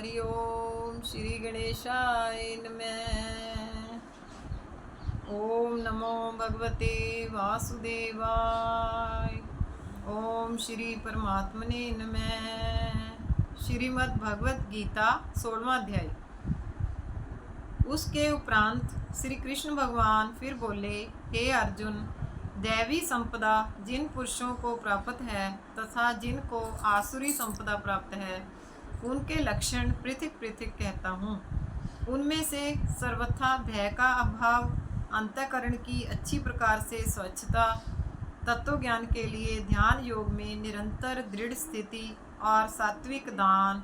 हरि ओम श्री गणेशाय नमः। ओम नमो भगवते वासुदेवाय। ओम श्री परमात्मने नमः। श्रीमद् भगवत गीता 16वां अध्याय। उसके उपरांत श्री कृष्ण भगवान फिर बोले, हे अर्जुन, दैवी संपदा जिन पुरुषों को प्राप्त है तथा जिनको आसुरी संपदा प्राप्त है, उनके लक्षण पृथक पृथक कहता हूँ। उनमें से सर्वथा भय का अभाव, अंतःकरण की अच्छी प्रकार से स्वच्छता, तत्व ज्ञान के लिए ध्यान योग में निरंतर दृढ़ स्थिति और सात्विक दान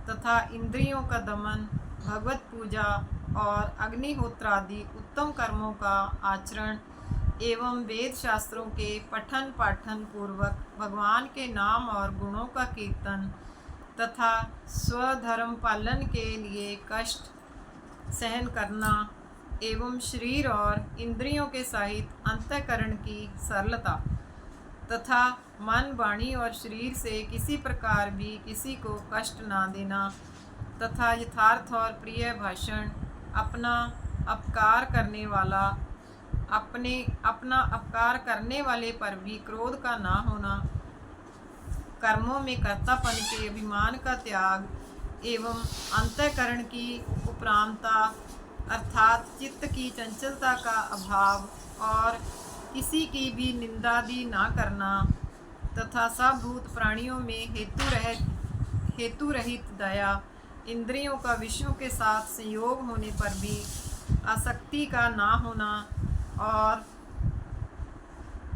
तथा इंद्रियों का दमन, भगवत पूजा और अग्निहोत्रादि उत्तम कर्मों का आचरण एवं वेद शास्त्रों के पठन पाठन पूर्वक भगवान के नाम और गुणों का कीर्तन तथा स्वधर्म पालन के लिए कष्ट सहन करना एवं शरीर और इंद्रियों के सहित अंतःकरण की सरलता तथा मन, वाणी और शरीर से किसी प्रकार भी किसी को कष्ट ना देना तथा यथार्थ और प्रिय भाषण, अपना अपकार करने वाले पर भी क्रोध का ना होना, कर्मों में कर्तापन के अभिमान का त्याग एवं अंतःकरण की उपरामता अर्थात चित्त की चंचलता का अभाव और किसी की भी निंदादि ना करना तथा सब भूत प्राणियों में हेतु रहित दया, इंद्रियों का विषयों के साथ संयोग होने पर भी आसक्ति का ना होना और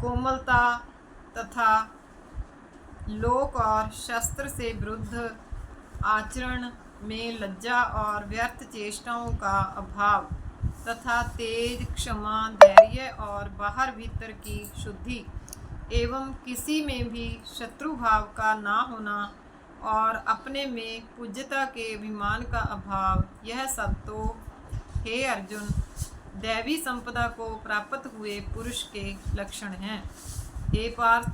कोमलता तथा लोक और शस्त्र से विरुद्ध आचरण में लज्जा और व्यर्थ चेष्टाओं का अभाव तथा तेज, क्षमा, धैर्य और बाहर भीतर की शुद्धि एवं किसी में भी शत्रु भाव का ना होना और अपने में पूज्यता के अभिमान का अभाव, यह सब तो हे अर्जुन दैवी संपदा को प्राप्त हुए पुरुष के लक्षण हैं। हे पार्थ,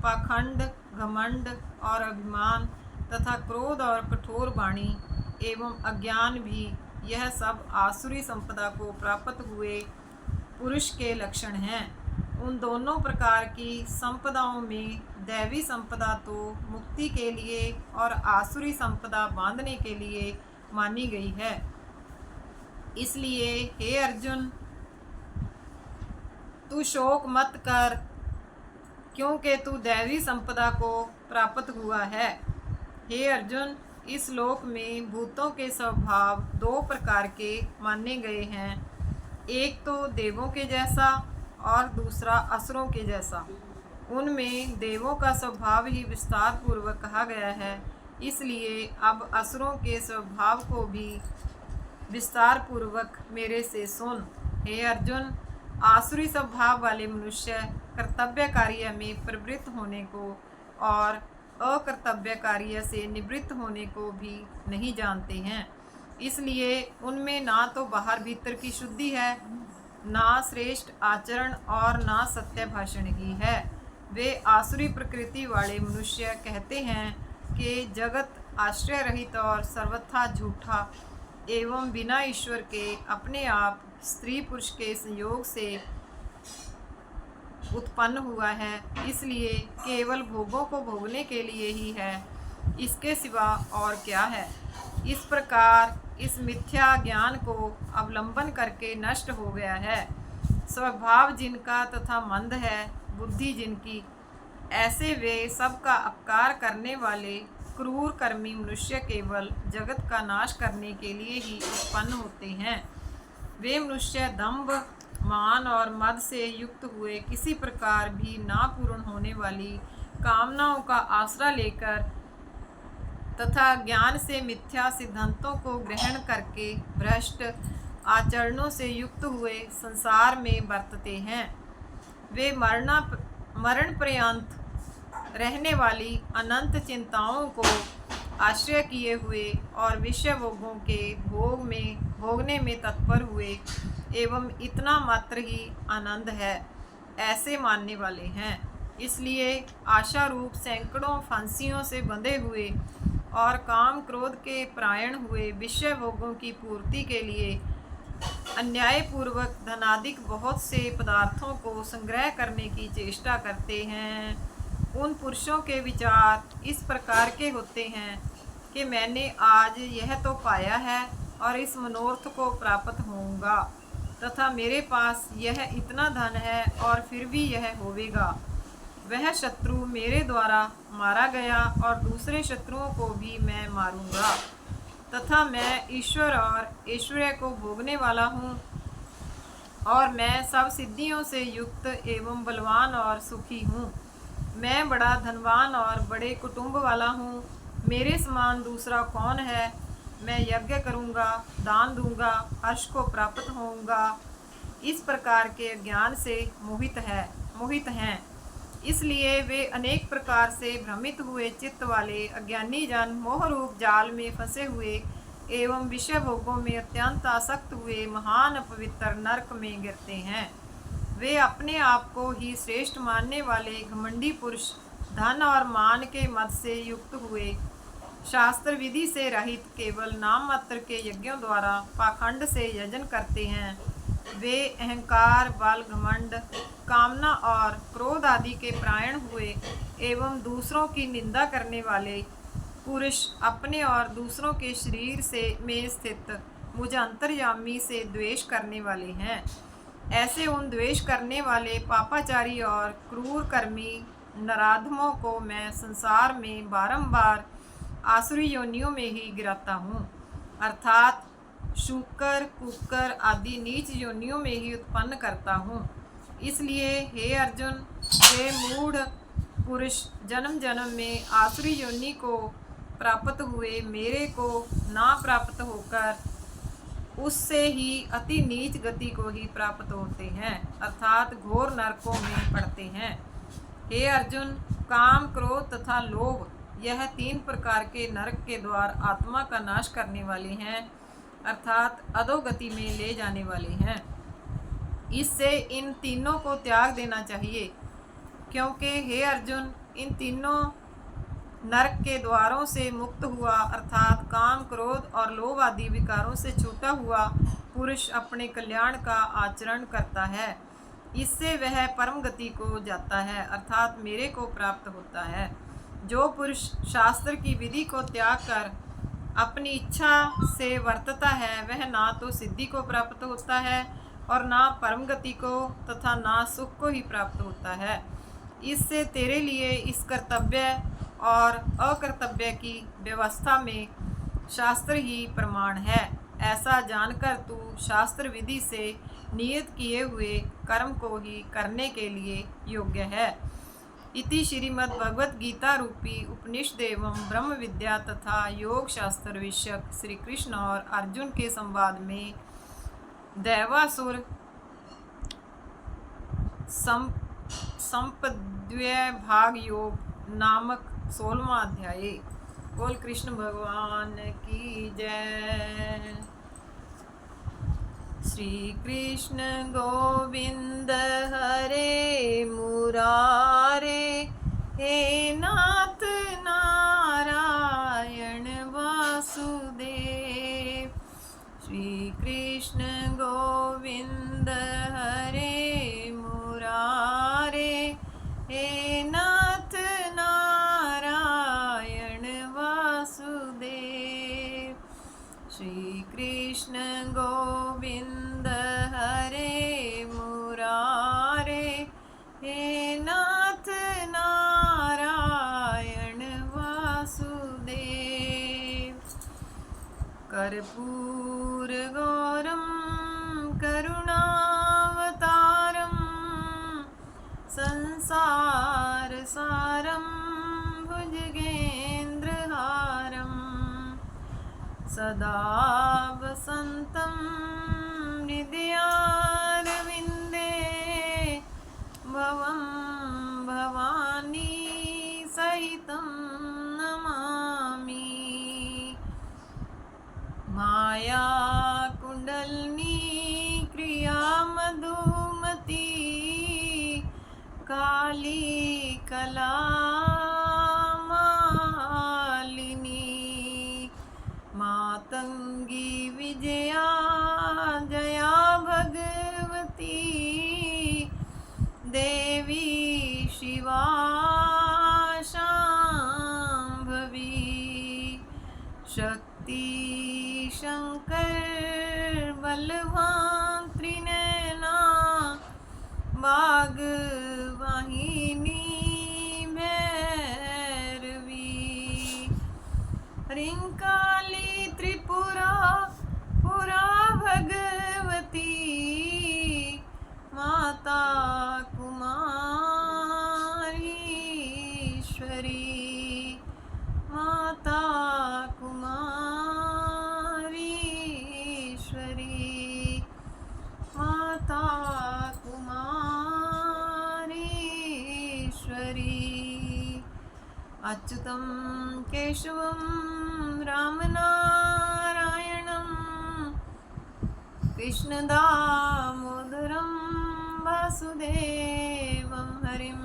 पाखंड, घमंड और अभिमान तथा क्रोध और कठोर वाणी एवं अज्ञान भी, यह सब आसुरी संपदा को प्राप्त हुए पुरुष के लक्षण हैं। उन दोनों प्रकार की संपदाओं में दैवी संपदा तो मुक्ति के लिए और आसुरी संपदा बांधने के लिए मानी गई है। इसलिए हे अर्जुन, तू शोक मत कर, क्योंकि तू दैवी संपदा को प्राप्त हुआ है। हे अर्जुन, इस लोक में भूतों के स्वभाव दो प्रकार के माने गए हैं, एक तो देवों के जैसा और दूसरा असुरों के जैसा। उनमें देवों का स्वभाव ही विस्तार पूर्वक कहा गया है, इसलिए अब असुरों के स्वभाव को भी विस्तार पूर्वक मेरे से सुन। हे अर्जुन, आसुरी स्वभाव वाले मनुष्य कर्तव्य कार्य में प्रवृत्त होने को और अकर्तव्य कार्य से निवृत्त होने को भी नहीं जानते हैं, इसलिए उनमें ना तो बाहर भीतर की शुद्धि है, ना श्रेष्ठ आचरण और ना सत्य भाषण ही है। वे आसुरी प्रकृति वाले मनुष्य कहते हैं कि जगत आश्रय रहित और सर्वथा झूठा एवं बिना ईश्वर के अपने आप स्त्री पुरुष के संयोग से उत्पन्न हुआ है, इसलिए केवल भोगों को भोगने के लिए ही है, इसके सिवा और क्या है। इस प्रकार इस मिथ्या ज्ञान को अवलंबन करके नष्ट हो गया है स्वभाव जिनका तथा मंद है बुद्धि जिनकी, ऐसे वे सबका अपकार करने वाले क्रूर कर्मी मनुष्य केवल जगत का नाश करने के लिए ही उत्पन्न होते हैं। वे मनुष्य दंभ, मान और मद से युक्त हुए किसी प्रकार भी ना पूर्ण होने वाली कामनाओं का आसरा लेकर तथा ज्ञान से मिथ्या सिद्धांतों को ग्रहण करके भ्रष्ट आचरणों से युक्त हुए संसार में बरतते हैं। वे मरण पर्यंत रहने वाली अनंत चिंताओं को आश्रय किए हुए और विषय भोगों के भोगने में तत्पर हुए एवं इतना मात्र ही आनंद है, ऐसे मानने वाले हैं। इसलिए आशा रूप सैकड़ों फांसियों से बंधे हुए और काम क्रोध के परायण हुए विषय भोगों की पूर्ति के लिए अन्यायपूर्वक धनादिक बहुत से पदार्थों को संग्रह करने की चेष्टा करते हैं, उन पुरुषों के विचार इस प्रकार के होते हैं कि मैंने आज यह तो पाया है और इस मनोरथ को प्राप्त होऊंगा, तथा मेरे पास यह इतना धन है और फिर भी यह होवेगा। वह शत्रु मेरे द्वारा मारा गया और दूसरे शत्रुओं को भी मैं मारूंगा, तथा मैं ईश्वर और ऐश्वर्य को भोगने वाला हूँ, और मैं सब सिद्धियों से युक्त एवं बलवान और सुखी हूँ। मैं बड़ा धनवान और बड़े कुटुंब वाला हूँ। मेरे समान दूसरा कौन है? मैं यज्ञ करूँगा, दान दूंगा, हर्ष को प्राप्त होऊंगा। इस प्रकार के ज्ञान से मोहित हैं। इसलिए वे अनेक प्रकार से भ्रमित हुए चित्त वाले अज्ञानी जन मोह रूप जाल में फंसे हुए एवं विषय भोगों में अत्यंत आसक्त हुए महान अपवित्र नरक में गिरते हैं। वे अपने आप को ही श्रेष्ठ मानने वाले घमंडी पुरुष धन और मान के मद से युक्त हुए, शास्त्र विधि से रहित केवल नाम मात्र के यज्ञों द्वारा पाखंड से यजन करते हैं। वे अहंकार, बल, घमंड, कामना और क्रोध आदि के परायण हुए एवं दूसरों की निंदा करने वाले पुरुष अपने और दूसरों के शरीर से में स्थित मुझ अंतर्यामी से द्वेष करने वाले हैं। ऐसे उन द्वेष करने वाले पापाचारी और क्रूर कर्मी नराधमों को मैं संसार में बारंबार आसुरी योनियों में ही गिराता हूँ, अर्थात शूकर, कुकर आदि नीच योनियों में ही उत्पन्न करता हूँ। इसलिए हे अर्जुन, वे मूढ़ पुरुष जन्म जन्म में आसुरी योनि को प्राप्त हुए मेरे को ना प्राप्त होकर उससे ही अति नीच गति को ही प्राप्त होते हैं, अर्थात घोर नरकों में पड़ते हैं। हे अर्जुन, काम, क्रोध तथा लोभ यह 3 प्रकार के नरक के द्वार आत्मा का नाश करने वाले हैं, अर्थात अधोगति में ले जाने वाले हैं। इससे इन तीनों को त्याग देना चाहिए, क्योंकि हे अर्जुन, इन तीनों नरक के द्वारों से मुक्त हुआ अर्थात काम, क्रोध और लोभ आदि विकारों से छूटा हुआ पुरुष अपने कल्याण का आचरण करता है। इससे वह परम गति को जाता है, अर्थात मेरे को प्राप्त होता है। जो पुरुष शास्त्र की विधि को त्याग कर अपनी इच्छा से वर्तता है, वह ना तो सिद्धि को प्राप्त होता है और ना परम गति को तथा ना सुख को ही प्राप्त होता है। इससे तेरे लिए इस कर्तव्य और अकर्तव्य की व्यवस्था में शास्त्र ही प्रमाण है। ऐसा जानकर तू शास्त्र विधि से नियत किए हुए कर्म को ही करने के लिए योग्य है। इति श्रीमद् भगवत गीता रूपी उपनिषद एवं ब्रह्म विद्या तथा योग शास्त्र विषयक श्री कृष्ण और अर्जुन के संवाद में दैवासुर संपद्वय भाग योग नामक 16वां अध्याय। बोल कृष्ण भगवान की जय। श्री कृष्ण गोविंद हरे मुरारे, हे नाथ नारायण वासुदेव। श्री कृष्ण गोविंद हरे मुरारे, हे नाथ नारायण वासुदेव। श्री कृष्ण गोविंद हरे मुरारे, हे नाथ नारायण वासुदेव। कर्पूर गौरम करुणावतारम, संसार सारम भुजगेन्द्रहारम, सदा वसन्तं हृदयारविन्दे, भवं भवानी सहितं नमामि। माया कुंडलिनी क्रिया मधुमती, काली कला मालिनी, मातंगी विजया जया भगवती देवी शिवा शांभवी शक्ति शंकर बलवान त्रिनयना वाग्वाहिनी भैरवी रिंकाली त्रिपुरा पुरा भगवती माता कुमारीश्वरी माता कुमारीश्वरी माता कुमारीश्वरी अच्युतं केशवं रामनारायणं कृष्णदामोदरं वासुदेवं हरिं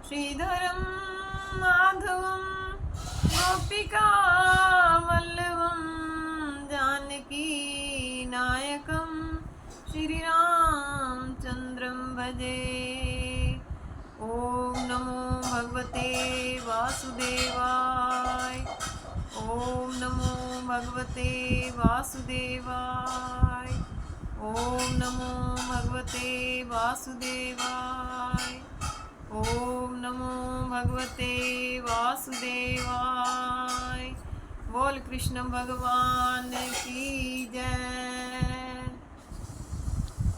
श्रीधरं माधवं गोपिकावल्लभं जानकी नायकं श्रीरामचन्द्रं भजे। ओम नमो भगवते वासुदेवाय। ओम नमो भगवते वासुदेवाय। ओम नमो भगवते वासुदेवाय। ओम नमो भगवते वासुदेवाय। बोल कृष्ण भगवान की जय।